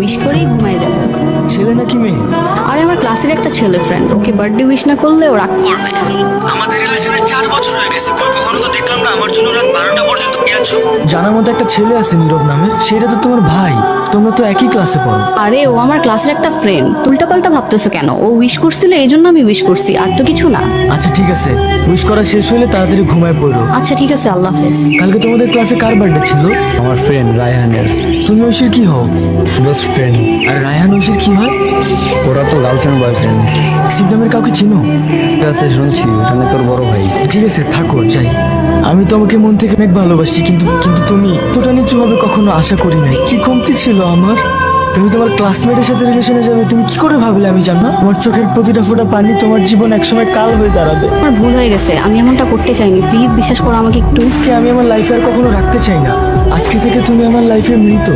Wish করেই ঘুমায় যাবো। ছেলে নাকি মেয়ে? আরে আমার ক্লাসের একটা ছেলে ফ্রেন্ড, ওকে বার্থডে উইশ না করলে ও রাগ করবে। আমাদের রিলেশনের 4 বছর হয়ে গেছে, কখনো তো দেখলাম না আমার জন্য রাত 12টা পর্যন্ত গেছো। জানার মতো একটা ছেলে আছে নীরব নামে, সেটা তো তোমার ভাই, তোমরা তো একই ক্লাসে পড়ো। আরে ও আমার ক্লাসের একটা ফ্রেন্ড, উল্টাপাল্টা ভাবতেছো কেন? ও উইশ করছিল এই জন্য আমি উইশ করছি, আর তো কিছু না। আচ্ছা ঠিক আছে, উইশ করা শেষ হলে তাড়াতাড়ি ঘুমায় পড়ো। আচ্ছা ঠিক আছে, আল্লাহ হাফেজ। কালকে তোমাদের ক্লাসে কার বার্থডে ছিল? আমার ফ্রেন্ড রায়হানের তুমি ঐশীর কি হও? Best friend. আর রায়হান ঐশীর কি হয়? ওরা তো গার্লফ্রেন্ড বয়ফ্রেন্ড। শিব নামের কাউকে চিনো? আছে শুনছি, ওখানে তোর বড় ভাই। ঠিক আছে থাকো, যাই। আমি তোমাকে মন থেকে অনেক ভালোবাসি, কিন্তু কিন্তু তুমি এতটা নিচু হবে কখনো আশা করি নাই। কি কমতি ছিল আমার? তুমি তোমার ক্লাসমেটের সাথে রিলেশনে যাবে, তুমি কি করে ভাবলে? আমি জানো না, তোমার চোখের প্রতিটা ফোঁটা পানি তোমার জীবন একসময় কাল হয়ে দাঁড়াবে। আমার ভুল হয়ে গেছে, আমি এমনটা করতে চাইনি, প্লিজ বিশ্বাস করো আমাকে একটু। আমি আমার লাইফে আর কখনো রাখতে চাই না। আজকে থেকে তুমি আমার লাইফে মৃত।